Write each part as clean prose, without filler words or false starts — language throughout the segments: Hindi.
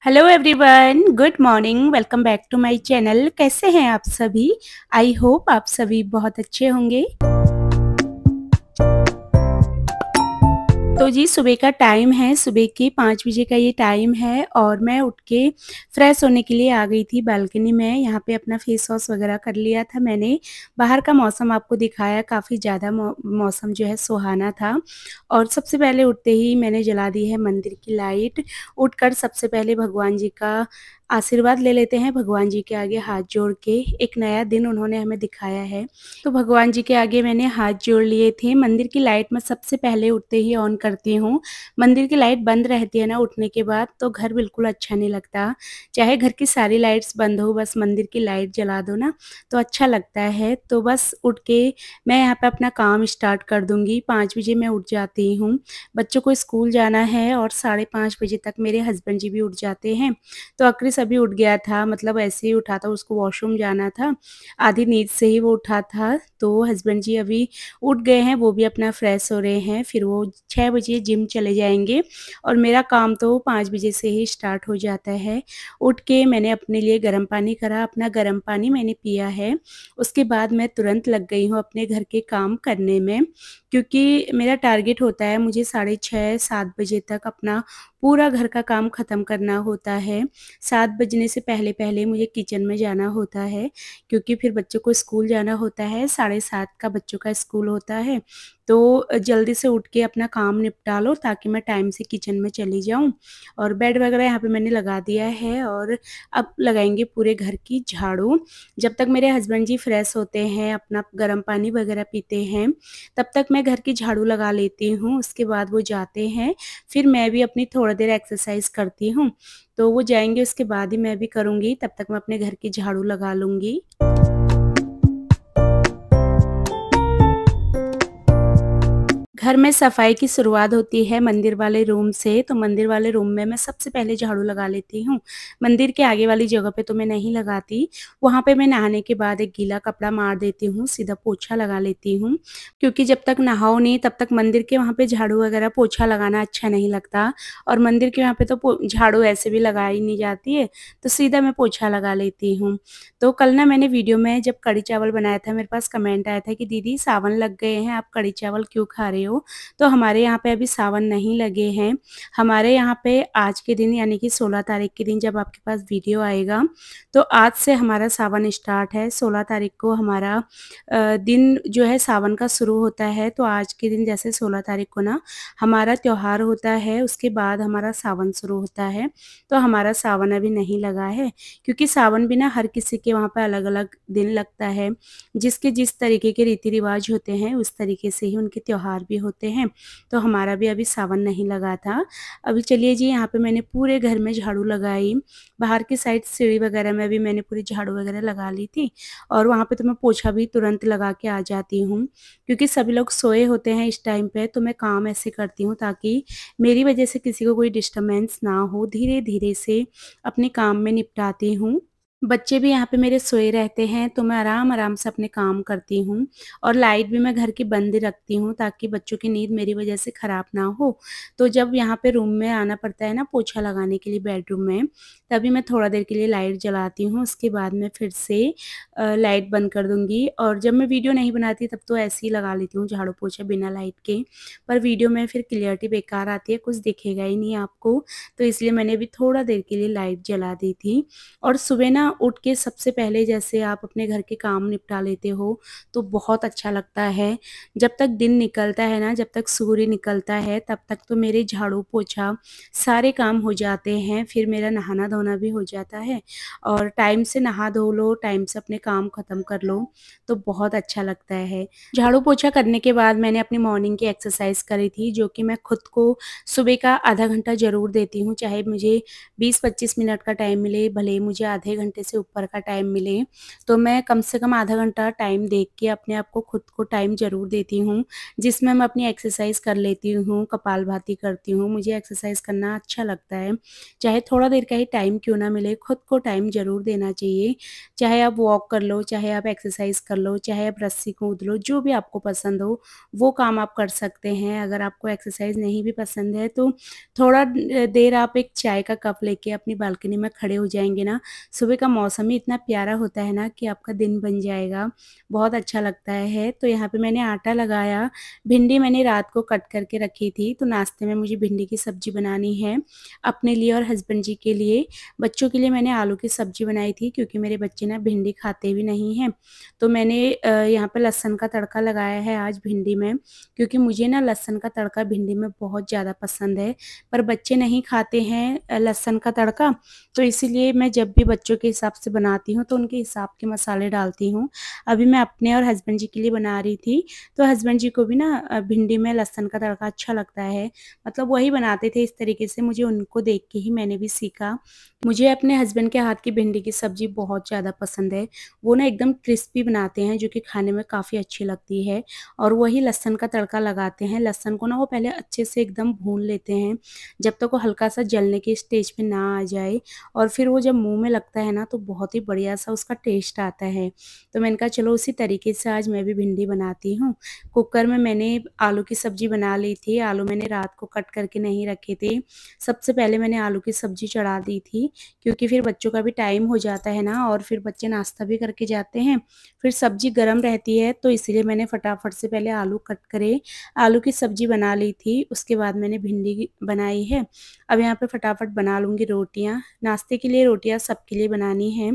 Hello everyone, good morning. Welcome back to my channel. कैसे हैं आप सभी? आई होप आप सभी बहुत अच्छे होंगे। तो जी सुबह का टाइम है, सुबह के 5 बजे का ये टाइम है और मैं उठ के फ्रेश होने के लिए आ गई थी बालकनी में। यहाँ पे अपना फेस वॉश वगैरह कर लिया था मैंने। बाहर का मौसम आपको दिखाया, काफ़ी ज़्यादा मौसम जो है सुहाना था। और सबसे पहले उठते ही मैंने जला दी है मंदिर की लाइट। उठकर सबसे पहले भगवान जी का आशीर्वाद ले लेते हैं, भगवान जी के आगे हाथ जोड़ के। एक नया दिन उन्होंने हमें दिखाया है, तो भगवान जी के आगे मैंने हाथ जोड़ लिए थे। मंदिर की लाइट मैं सबसे पहले उठते ही ऑन करती हूँ। मंदिर की लाइट बंद रहती है ना उठने के बाद, तो घर बिल्कुल अच्छा नहीं लगता। चाहे घर की सारी लाइट्स बंद हो, बस मंदिर की लाइट जला दो ना तो अच्छा लगता है। तो बस उठ के मैं यहाँ पे अपना काम स्टार्ट कर दूँगी। 5 बजे मैं उठ जाती हूँ। बच्चों को स्कूल जाना है और 5:30 बजे तक मेरे हस्बैंड जी भी उठ जाते हैं। तो अक्रिस अभी उठ गया था, मतलब ऐसे ही उठा था, उसको वॉशरूम जाना था। आधी नींद से ही वो उठा था। तो हस्बैंड जी अभी उठ गए हैं, वो भी अपना फ्रेश हो रहे हैं। फिर वो 6 बजे जिम चले जाएँगे और मेरा काम तो 5 बजे से ही स्टार्ट हो जाता है। उठ के मैंने अपने लिए गर्म पानी करा, अपना गर्म पानी मैंने पिया है। उसके बाद मैं तुरंत लग गई हूँ अपने घर के काम करने में, क्योंकि मेरा टारगेट होता है मुझे 6:30-7 बजे तक अपना पूरा घर का काम ख़त्म करना होता है। 7 बजने से पहले-पहले मुझे किचन में जाना होता है, क्योंकि फिर बच्चों को स्कूल जाना होता है। 7:30 का बच्चों का स्कूल होता है। तो जल्दी से उठ के अपना काम निपटा लो ताकि मैं टाइम से किचन में चली जाऊँ। और बेड वगैरह यहाँ पे मैंने लगा दिया है और अब लगाएँगे पूरे घर की झाड़ू। जब तक मेरे हस्बैंड जी फ्रेश होते हैं, अपना गर्म पानी वगैरह पीते हैं, तब तक मैं घर की झाड़ू लगा लेती हूँ। उसके बाद वो जाते हैं, फिर मैं भी अपनी थोड़ा देर एक्सरसाइज़ करती हूँ। तो वो जाएँगे, उसके बाद ही मैं भी करूँगी, तब तक मैं अपने घर की झाड़ू लगा लूँगी। घर में सफाई की शुरुआत होती है मंदिर वाले रूम से, तो मंदिर वाले रूम में मैं सबसे पहले झाड़ू लगा लेती हूँ। मंदिर के आगे वाली जगह पे तो मैं नहीं लगाती, वहाँ पे मैं नहाने के बाद एक गीला कपड़ा मार देती हूँ, सीधा पोछा लगा लेती हूँ। क्योंकि जब तक नहाओ नहीं तब तक मंदिर के वहाँ पे झाड़ू वगैरह पोछा लगाना अच्छा नहीं लगता, और मंदिर के वहाँ पे तो झाड़ू ऐसे भी लगाई नहीं जाती है, तो सीधा मैं पोछा लगा लेती हूँ। तो कल ना मैंने वीडियो में जब कढ़ी चावल बनाया था, मेरे पास कमेंट आया था कि दीदी सावन लग गए हैं, आप कढ़ी चावल क्यों खा रहे हो? तो हमारे यहाँ पे अभी सावन नहीं लगे हैं। हमारे यहाँ पे आज के दिन यानी कि 16 तारीख के दिन जब आपके पास वीडियो आएगा, तो आज से हमारा सावन स्टार्ट है। 16 तारीख को हमारा दिन जो है सावन का शुरू होता है। तो आज के दिन जैसे 16 तारीख को ना हमारा त्योहार होता है, उसके बाद हमारा सावन शुरू होता है। तो हमारा सावन अभी नहीं लगा है, क्योंकि सावन भी ना हर किसी के वहाँ पे अलग-अलग दिन लगता है। जिसके जिस तरीके के रीति-रिवाज होते हैं, उस तरीके से ही उनके त्योहार भी होते हैं। तो हमारा भी अभी सावन नहीं लगा था। अभी चलिए जी, यहाँ पे मैंने पूरे घर में झाड़ू लगाई। बाहर की साइड सीढ़ी वगैरह में भी मैंने पूरी झाड़ू वगैरह लगा ली थी, और वहाँ पे तो मैं पोछा भी तुरंत लगा के आ जाती हूँ। क्योंकि सभी लोग सोए होते हैं इस टाइम पे, तो मैं काम ऐसे करती हूँ ताकि मेरी वजह से किसी को कोई डिस्टर्बेंस ना हो। धीरे-धीरे से अपने काम में निपटाती हूँ। बच्चे भी यहाँ पे मेरे सोए रहते हैं, तो मैं आराम-आराम से अपने काम करती हूँ, और लाइट भी मैं घर की बंद ही रखती हूँ ताकि बच्चों की नींद मेरी वज़ह से ख़राब ना हो। तो जब यहाँ पे रूम में आना पड़ता है ना पोछा लगाने के लिए बेडरूम में, तभी मैं थोड़ा देर के लिए लाइट जलाती हूँ। उसके बाद मैं फिर से लाइट बंद कर दूँगी, और जब मैं वीडियो नहीं बनाती तब तो ऐसे ही लगा लेती हूँ झाड़ू पोछा बिना लाइट के। पर वीडियो में फिर क्लियरिटी बेकार आती है, कुछ दिखेगा ही नहीं आपको, तो इसलिए मैंने अभी थोड़ा देर के लिए लाइट जला दी थी। और सुबह ना उठ के सबसे पहले जैसे आप अपने घर के काम निपटा लेते हो, तो बहुत अच्छा लगता है। जब तक दिन निकलता है ना, जब तक सूर्य निकलता है, तब तक तो मेरे झाड़ू पोछा सारे काम हो जाते हैं। फिर मेरा नहाना धोना भी हो जाता है, और टाइम से नहा धो लो, टाइम से अपने काम ख़त्म कर लो, तो बहुत अच्छा लगता है। झाड़ू पोछा करने के बाद मैंने अपनी मॉर्निंग की एक्सरसाइज करी थी, जो कि मैं खुद को सुबह का आधा घंटा ज़रूर देती हूँ। चाहे मुझे 20-25 मिनट का टाइम मिले, भले ही मुझे आधे घंटे घंटे से ऊपर का टाइम मिले, तो मैं कम से कम आधा घंटा टाइम देख के अपने आप को खुद को टाइम ज़रूर देती हूँ, जिसमें मैं अपनी एक्सरसाइज़ कर लेती हूँ, कपालभाति करती हूँ। मुझे एक्सरसाइज़ करना अच्छा लगता है, चाहे थोड़ा देर का ही टाइम क्यों ना मिले, खुद को टाइम ज़रूर देना चाहिए। चाहे आप वॉक कर लो, चाहे आप एक्सरसाइज़ कर लो, चाहे आप रस्सी कूद लो, जो भी आपको पसंद हो, वो काम आप कर सकते हैं। अगर आपको एक्सरसाइज़ नहीं भी पसंद है, तो थोड़ा देर आप एक चाय का कप लेके अपनी बालकनी में खड़े हो जाएँगे ना, सुबह का मौसम ही इतना प्यारा होता है ना कि आपका दिन बन जाएगा, बहुत अच्छा लगता है। तो यहाँ पे मैंने आटा लगाया, भिंडी मैंने रात को कट करके रखी थी, तो नाश्ते में मुझे भिंडी की सब्ज़ी बनानी है, अपने लिए और हस्बैंड जी के लिए। बच्चों के लिए मैंने आलू की सब्ज़ी बनाई थी क्योंकि मेरे बच्चे ना भिंडी खाते भी नहीं हैं। तो मैंने यहाँ पे लहसुन का तड़का लगाया है आज भिंडी में, क्योंकि मुझे ना लहसुन का तड़का भिंडी में बहुत ज़्यादा पसंद है, पर बच्चे नहीं खाते हैं लहसुन का तड़का, तो इसीलिए मैं जब भी बच्चों के हिसाब से बनाती हूँ, तो उनके हिसाब के मसाले डालती हूँ। अभी मैं अपने और हस्बैंड जी के लिए बना रही थी, तो हस्बैंड जी को भी ना भिंडी में लहसुन का तड़का अच्छा लगता है, मतलब वही बनाते थे इस तरीके से, मुझे उनको देख के ही मैंने भी सीखा। मुझे अपने हस्बैंड के हाथ की भिंडी की सब्ज़ी बहुत ज़्यादा पसंद है। वो ना एकदम क्रिस्पी बनाते हैं, जो कि खाने में काफ़ी अच्छी लगती है, और वही लहसुन का तड़का लगाते हैं। लहसुन को ना वो पहले अच्छे से एकदम भून लेते हैं, जब तक वो हल्का-सा जलने की स्टेज पे ना आ जाए, और फिर वो जब मुँह में लगता है ना, तो बहुत ही बढ़िया-सा उसका टेस्ट आता है। तो मैंने कहा चलो उसी तरीके से आज मैं भी भिंडी बनाती हूँ। कुकर में मैंने आलू की सब्ज़ी बना ली थी, आलू मैंने रात को कट करके नहीं रखे थे। सबसे पहले मैंने आलू की सब्ज़ी चढ़ा दी थी, क्योंकि फिर बच्चों का भी टाइम हो जाता है ना, और फिर बच्चे नाश्ता भी करके जाते हैं, फिर सब्ज़ी गरम रहती है, तो इसीलिए मैंने फटाफट से पहले आलू कट करे, आलू की सब्ज़ी बना ली थी, उसके बाद मैंने भिंडी बनाई है। अब यहाँ पे फटाफट बना लूँगी रोटियाँ। नाश्ते के लिए रोटियाँ सबके लिए बनानी हैं।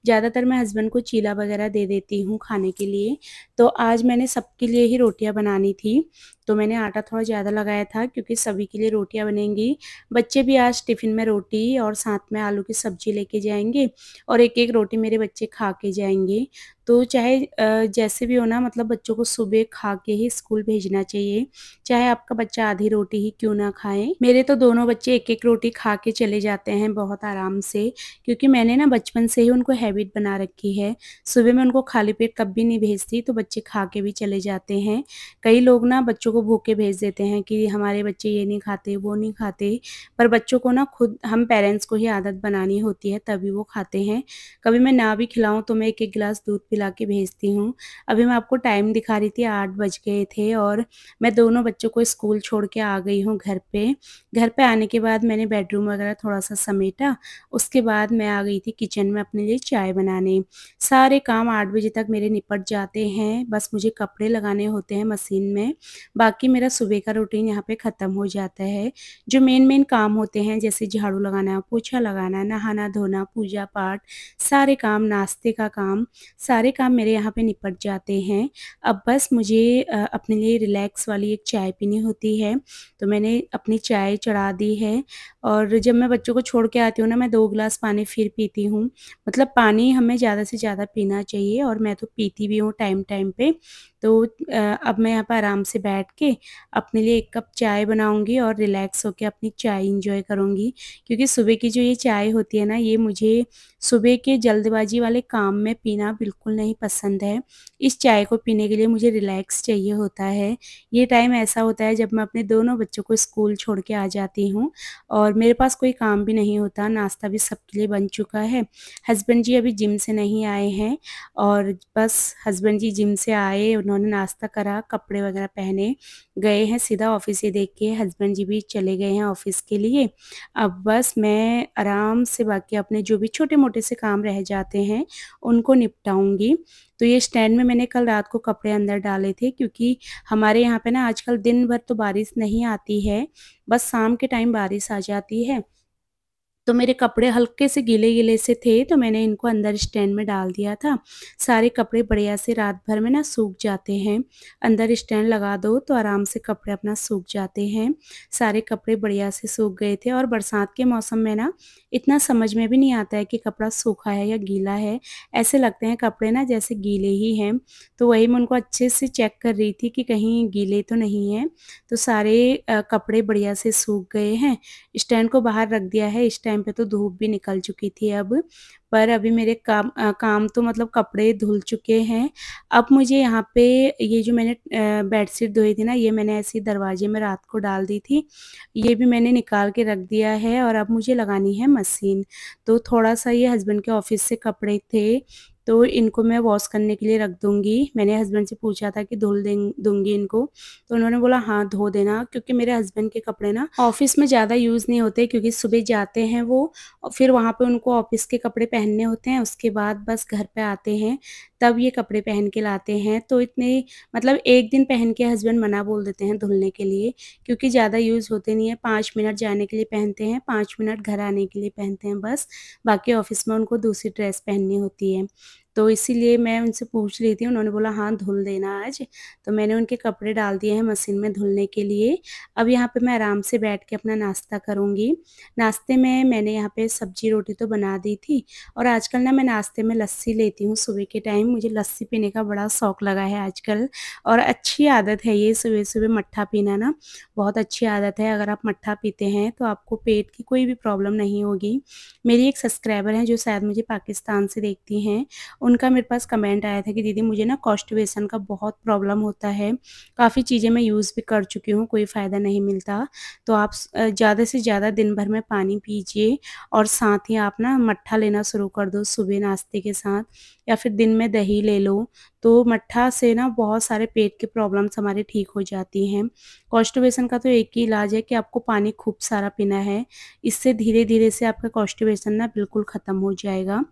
ज़्यादातर मैं हस्बैंड को चीला वगैरह दे देती हूँ खाने के लिए, तो आज मैंने सबके लिए ही रोटियाँ बनानी थी। तो मैंने आटा थोड़ा ज़्यादा लगाया था, क्योंकि सभी के लिए रोटियाँ बनेंगी। बच्चे भी आज टिफ़िन में रोटी और साथ में आलू की सब्ज़ी लेके जाएँगे, और एक-एक रोटी मेरे बच्चे खा के जाएँगे। तो चाहे जैसे भी हो ना, मतलब बच्चों को सुबह खा के ही स्कूल भेजना चाहिए, चाहे आपका बच्चा आधी रोटी ही क्यों ना खाए। मेरे तो दोनों बच्चे एक-एक रोटी खा के चले जाते हैं बहुत आराम से, क्योंकि मैंने ना बचपन से ही उनको हैबिट बना रखी है। सुबह मैं उनको खाली पेट कभी नहीं भेजती, तो बच्चे खा के भी चले जाते हैं। कई लोग ना बच्चों को भूखे भेज देते हैं कि हमारे बच्चे ये नहीं खाते, वो नहीं खाते, पर बच्चों को ना खुद हम पेरेंट्स को ही आदत बनानी होती है, तभी वो खाते हैं। कभी मैं ना भी खिलाऊँ तो मैं 1-1 गिलास दूध पिला के भेजती हूँ। अभी मैं आपको टाइम दिखा रही थी, 8 बज गए थे, और मैं दोनों बच्चों को स्कूल छोड़ के आ गई हूँ घर पे। घर पे आने के बाद मैंने बेडरूम वगैरह थोड़ा-सा समेटा, उसके बाद मैं आ गई थी किचन में अपने लिए चाय बनाने। सारे काम 8 बजे तक मेरे निपट जाते हैं, बस मुझे कपड़े लगाने होते हैं मशीन में, बाकी मेरा सुबह का रूटीन यहाँ पे ख़त्म हो जाता है। जो मेन-मेन काम होते हैं, जैसे झाड़ू लगाना, पोछा लगाना, नहाना-धोना, पूजा-पाठ, सारे काम, नाश्ते का काम, सारे काम मेरे यहाँ पे निपट जाते हैं। अब बस मुझे अपने लिए रिलैक्स वाली एक चाय पीनी होती है, तो मैंने अपनी चाय चढ़ा दी है, और जब मैं बच्चों को छोड़ के आती हूँ ना, मैं 2 ग्लास पानी फिर पीती हूँ। मतलब पानी हमें ज़्यादा से ज़्यादा पीना चाहिए, और मैं तो पीती भी हूँ टाइम-टाइम पे। तो अब मैं यहाँ पे आराम से बैठ के अपने लिए 1 कप चाय बनाऊँगी और रिलैक्स होके अपनी चाय एन्जॉय करूँगी। क्योंकि सुबह की जो ये चाय होती है ना, ये मुझे सुबह के जल्दबाजी वाले काम में पीना बिल्कुल नहीं पसंद है। इस चाय को पीने के लिए मुझे रिलैक्स चाहिए होता है। ये टाइम ऐसा होता है जब मैं अपने दोनों बच्चों को स्कूल छोड़ के आ जाती हूँ, और मेरे पास कोई काम भी नहीं होता, नाश्ता भी सबके लिए बन चुका है। हस्बैंड जी अभी जिम से नहीं आए हैं, और बस हस्बैंड जी जिम से आए, उन्होंने नाश्ता करा, कपड़े वगैरह पहने, गए हैं सीधा ऑफ़िस ही देख के, हस्बैंड जी भी चले गए हैं ऑफ़िस के लिए। अब बस मैं आराम से बाकी अपने जो भी छोटे-मोटे से काम रह जाते हैं, उनको निपटाऊँगी। तो ये स्टैंड में मैंने कल रात को कपड़े अंदर डाले थे, क्योंकि हमारे यहाँ पे ना आजकल दिन भर तो बारिश नहीं आती है, बस शाम के टाइम बारिश आ जाती है। तो मेरे कपड़े हल्के से गीले-गीले से थे, तो मैंने इनको अंदर स्टैंड में डाल दिया था। सारे कपड़े बढ़िया से रात भर में ना सूख जाते हैं। अंदर स्टैंड लगा दो तो आराम से कपड़े अपना सूख जाते हैं। सारे कपड़े बढ़िया से सूख गए थे, और बरसात के मौसम में ना इतना समझ में भी नहीं आता है कि कपड़ा सूखा है या गीला है। ऐसे लगते हैं कपड़े ना जैसे गीले ही हैं। तो वही मैं उनको अच्छे से चेक कर रही थी कि कहीं गीले तो नहीं हैं। तो सारे कपड़े बढ़िया से सूख गए हैं। स्टैंड को बाहर रख दिया है, इस टाइम टाइम पे तो धूप भी निकल चुकी थी अब। पर अभी मेरे काम तो मतलब कपड़े धुल चुके हैं। अब मुझे यहाँ पे ये जो मैंने बेडशीट धोई थी ना, ये मैंने ऐसे ही दरवाजे में रात को डाल दी थी। ये भी मैंने निकाल के रख दिया है और अब मुझे लगानी है मशीन। तो थोड़ा-सा ये हस्बैंड के ऑफ़िस से कपड़े थे, तो इनको मैं वॉश करने के लिए रख दूँगी। मैंने हस्बैंड से पूछा था कि धुल दूँगी इनको, तो उन्होंने बोला हाँ, धो देना, क्योंकि मेरे हस्बैंड के कपड़े ना ऑफ़िस में ज़्यादा यूज़ नहीं होते, क्योंकि सुबह जाते हैं वो और फिर वहाँ पे उनको ऑफ़िस के कपड़े पहनने होते हैं, उसके बाद बस घर पे आते हैं, तब ये कपड़े पहन के लाते हैं। तो इतने मतलब 1 दिन पहन के हस्बैंड मना बोल देते हैं धुलने के लिए, क्योंकि ज़्यादा यूज़ होते नहीं है। 5 मिनट जाने के लिए पहनते हैं, 5 मिनट घर आने के लिए पहनते हैं बस, बाकी ऑफ़िस में उनको दूसरी ड्रेस पहननी होती है। तो इसीलिए मैं उनसे पूछ रही थी, उन्होंने बोला हाँ, धुल देना आज। तो मैंने उनके कपड़े डाल दिए हैं मशीन में धुलने के लिए। अब यहाँ पे मैं आराम से बैठ के अपना नाश्ता करूँगी। नाश्ते में मैंने यहाँ पे सब्ज़ी रोटी तो बना दी थी और आजकल ना मैं नाश्ते में लस्सी लेती हूँ सुबह के टाइम। मुझे लस्सी पीने का बड़ा शौक लगा है आजकल और अच्छी आदत है ये सुबह-सुबह मट्ठा पीना ना, बहुत अच्छी आदत है। अगर आप मट्ठा पीते हैं तो आपको पेट की कोई भी प्रॉब्लम नहीं होगी। मेरी एक सब्सक्राइबर हैं जो शायद मुझे पाकिस्तान से देखती हैं, उनका मेरे पास कमेंट आया था कि दीदी मुझे ना कॉन्स्टिपेशन का बहुत प्रॉब्लम होता है। काफ़ी चीज़ें मैं यूज़ भी कर चुकी हूँ, कोई फ़ायदा नहीं मिलता। तो आप ज़्यादा से ज़्यादा दिन भर में पानी पीजिए और साथ ही आप ना मट्ठा लेना शुरू कर दो सुबह नाश्ते के साथ, या फिर दिन में दही ले लो। तो मट्ठा से ना बहुत सारे पेट की प्रॉब्लम्स हमारी ठीक हो जाती हैं। कॉन्स्टिपेशन का तो एक ही इलाज है कि आपको पानी खूब सारा पीना है। इससे धीरे-धीरे से आपका कॉन्स्टिपेशन ना बिल्कुल ख़त्म हो जाएगा।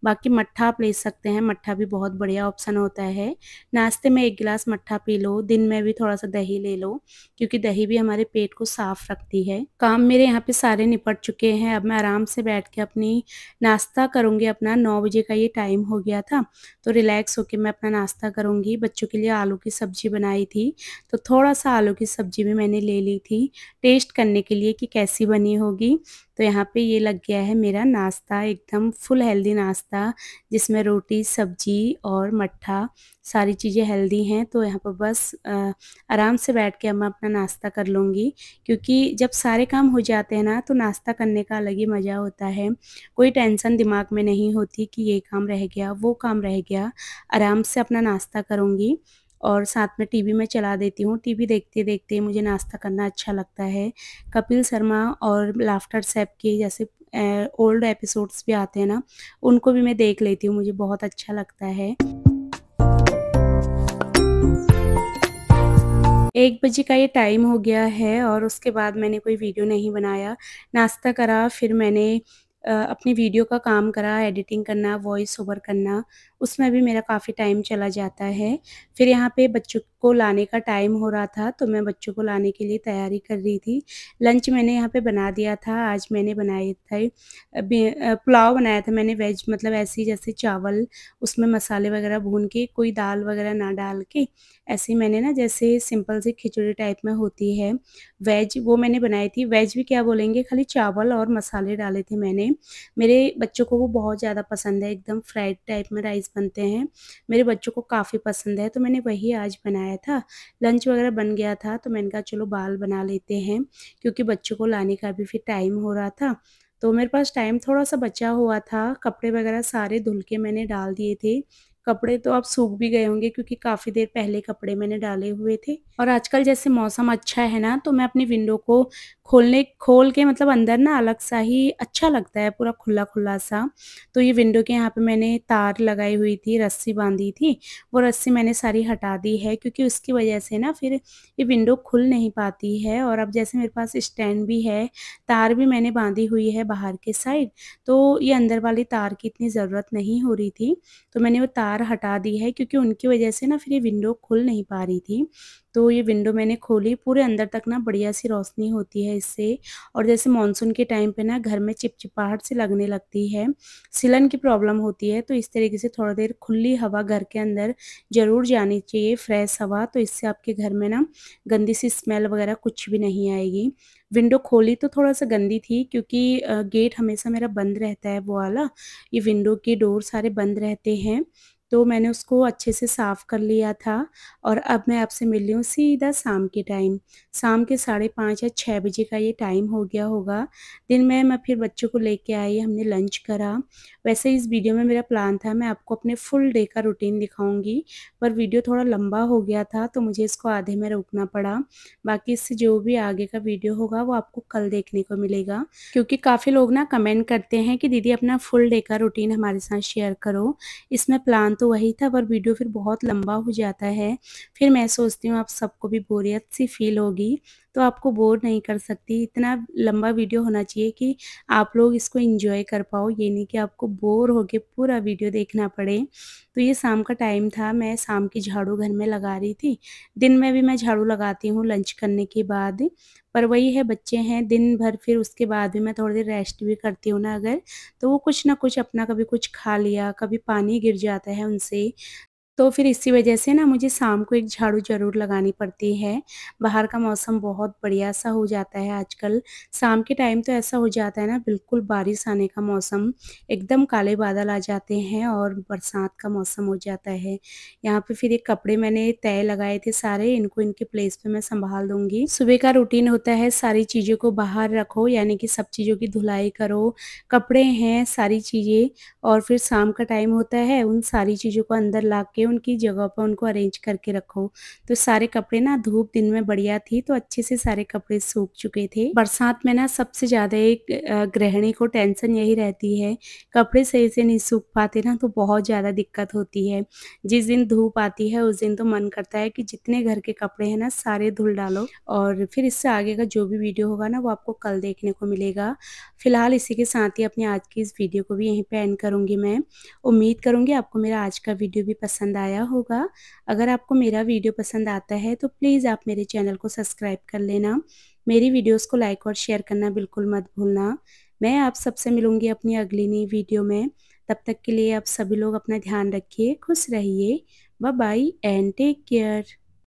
बाकी मट्ठा आप ले सकते हैं, मट्ठा भी बहुत बढ़िया ऑप्शन होता है। नाश्ते में 1 गिलास मट्ठा पी लो, दिन में भी थोड़ा-सा दही ले लो, क्योंकि दही भी हमारे पेट को साफ़ रखती है। काम मेरे यहाँ पे सारे निपट चुके हैं, अब मैं आराम से बैठ के अपनी नाश्ता करूँगी अपना। 9 बजे का ये टाइम हो गया था, तो रिलैक्स होके मैं अपना नाश्ता करूँगी। बच्चों के लिए आलू की सब्ज़ी बनाई थी, तो थोड़ा-सा आलू की सब्ज़ी भी मैंने ले ली थी, टेस्ट करने के लिए कि कैसी बनी होगी। तो यहाँ पे ये लग गया है मेरा नाश्ता, एकदम फुल हेल्दी नाश्ता, जिसमें रोटी, सब्ज़ी और मट्ठा, सारी चीज़ें हेल्दी हैं। तो यहाँ पर बस आराम से बैठ के अब मैं अपना नाश्ता कर लूँगी, क्योंकि जब सारे काम हो जाते हैं ना, तो नाश्ता करने का अलग ही मज़ा होता है। कोई टेंशन दिमाग में नहीं होती कि ये काम रह गया, वो काम रह गया। आराम से अपना नाश्ता करूँगी और साथ में टीवी मैं चला देती हूँ। टीवी देखते-देखते मुझे नाश्ता करना अच्छा लगता है। कपिल शर्मा और लाफ्टर शेफ़ के जैसे ओल्ड एपिसोड्स भी आते हैं ना, उनको भी मैं देख लेती हूँ, मुझे बहुत अच्छा लगता है। 1 बजे का ये टाइम हो गया है और उसके बाद मैंने कोई वीडियो नहीं बनाया। नाश्ता करा, फिर मैंने अपनी वीडियो का काम करा, एडिटिंग करना, वॉइस ओवर करना, उसमें भी मेरा काफ़ी टाइम चला जाता है। फिर यहाँ पे बच्चों को लाने का टाइम हो रहा था, तो मैं बच्चों को लाने के लिए तैयारी कर रही थी। लंच मैंने यहाँ पे बना दिया था, आज मैंने बनाए थे पुलाव बनाया था मैंने वेज, मतलब ऐसे ही जैसे चावल, उसमें मसाले वगैरह भून के, कोई दाल वगैरह ना डाल के, ऐसे ही मैंने ना जैसे सिंपल सी खिचड़ी टाइप में होती है वेज, वो मैंने बनाई थी। वेज भी क्या बोलेंगे, खाली चावल और मसाले डाले थे मैंने। मेरे बच्चों को वो बहुत ज़्यादा पसंद है, एकदम फ्राइड टाइप में राइस बनते हैं, मेरे बच्चों को काफ़ी पसंद है, तो मैंने वही आज बनाया था। लंच वगैरह बन गया था, तो मैंने कहा चलो बाल बना लेते हैं, क्योंकि बच्चों को लाने का भी फिर टाइम हो रहा था। तो मेरे पास टाइम थोड़ा-सा बचा हुआ था, कपड़े वगैरह सारे धुल के मैंने डाल दिए थे। कपड़े तो अब सूख भी गए होंगे, क्योंकि काफ़ी देर पहले कपड़े मैंने डाले हुए थे। और आजकल जैसे मौसम अच्छा है ना, तो मैं अपनी विंडो को खोल के मतलब अंदर ना अलग-सा ही अच्छा लगता है, पूरा खुला-खुला सा। तो ये विंडो के यहाँ पे मैंने तार लगाई हुई थी, रस्सी बाँधी थी, वो रस्सी मैंने सारी हटा दी है, क्योंकि उसकी वजह से ना फिर ये विंडो खुल नहीं पाती है। और अब जैसे मेरे पास स्टैंड भी है, तार भी मैंने बाँधी हुई है बाहर के साइड, तो ये अंदर वाली तार की इतनी ज़रूरत नहीं हो रही थी, तो मैंने वो तार हटा दी है, क्योंकि उनकी वजह से ना फिर ये विंडो खुल नहीं पा रही थी। तो ये विंडो मैंने खोली, पूरे अंदर तक ना बढ़िया-सी रोशनी होती है इससे। और जैसे मानसून के टाइम पे ना घर में चिपचिपाहट सी लगने लगती है, सिलन की प्रॉब्लम होती है, तो इस तरीके से थोड़ा देर खुली हवा घर के अंदर ज़रूर जानी चाहिए, फ्रेश हवा, तो इससे आपके घर में ना गंदी सी स्मेल वगैरह कुछ भी नहीं आएगी। विंडो खोली तो थोड़ा-सा गंदी थी, क्योंकि गेट हमेशा मेरा बंद रहता है वो वाला, ये विंडो के डोर सारे बंद रहते हैं, तो मैंने उसको अच्छे से साफ़ कर लिया था। और अब मैं आपसे मिल रही हूँ सीधा शाम के टाइम, शाम के 5:30 या 6 बजे का ये टाइम हो गया होगा। दिन में मैं फिर बच्चों को लेके आई, हमने लंच करा। वैसे इस वीडियो में मेरा प्लान था मैं आपको अपने फुल डे का रूटीन दिखाऊँगी, पर वीडियो थोड़ा लंबा हो गया था तो मुझे इसको आधे में रोकना पड़ा। बाकी इससे जो भी आगे का वीडियो होगा वो आपको कल देखने को मिलेगा। क्योंकि काफ़ी लोग ना कमेंट करते हैं कि दीदी अपना फुल डे का रूटीन हमारे साथ शेयर करो। इसमें प्लान तो वही था पर वीडियो फिर बहुत लंबा हो जाता है। फिर मैं सोचती हूँ आप सबको भी बोरियत सी फ़ील होगी, तो आपको बोर नहीं कर सकती। इतना लंबा वीडियो होना चाहिए कि आप लोग इसको एन्जॉय कर पाओ, ये नहीं कि आपको बोर होके पूरा वीडियो देखना पड़े। तो ये शाम का टाइम था, मैं शाम की झाड़ू घर में लगा रही थी। दिन में भी मैं झाड़ू लगाती हूँ लंच करने के बाद, पर वही है बच्चे हैं दिन भर फिर उसके बाद भी मैं थोड़ी देर रेस्ट भी करती हूँ ना अगर, तो वो कुछ ना कुछ अपना कभी कुछ खा लिया, कभी पानी गिर जाता है उनसे, तो फिर इसी वजह से ना मुझे शाम को एक झाड़ू ज़रूर लगानी पड़ती है। बाहर का मौसम बहुत बढ़िया-सा हो जाता है आजकल। शाम के टाइम तो ऐसा हो जाता है ना बिल्कुल बारिश आने का मौसम, एकदम काले बादल आ जाते हैं और बरसात का मौसम हो जाता है। यहाँ पे फिर ये कपड़े मैंने तह लगाए थे सारे, इनको इनके प्लेस पे मैं सँभाल दूँगी। सुबह का रूटीन होता है सारी चीज़ों को बाहर रखो यानी कि सब चीज़ों की धुलाई करो, कपड़े हैं सारी चीज़ें और फिर शाम का टाइम होता है उन सारी चीज़ों को अंदर ला के उनकी जगह पर उनको अरेंज करके रखो। तो सारे कपड़े ना धूप दिन में बढ़िया थी तो अच्छे से सारे कपड़े सूख चुके थे। बरसात में ना सबसे ज़्यादा एक गृहिणी को टेंशन यही रहती है, कपड़े सही से नहीं सूख पाते ना तो बहुत ज़्यादा दिक्कत होती है। जिस दिन धूप आती है उस दिन तो मन करता है कि जितने घर के कपड़े हैं ना सारे धुल डालो और फिर इससे आगे का जो भी वीडियो होगा ना वो आपको कल देखने को मिलेगा। फिलहाल इसी के साथ ही अपनी आज की इस वीडियो को भी यहीं पे एंड करूँगी मैं। उम्मीद करूँगी आपको मेरा आज का वीडियो भी पसंद आया होगा। अगर आपको मेरा वीडियो पसंद आता है तो प्लीज़ आप मेरे चैनल को सब्सक्राइब कर लेना। मेरी वीडियोज़ को लाइक और शेयर करना बिल्कुल मत भूलना। मैं आप सबसे मिलूँगी अपनी अगली नई वीडियो में। तब तक के लिए आप सभी लोग अपना ध्यान रखिए, खुश रहिए। Bye bye and take care.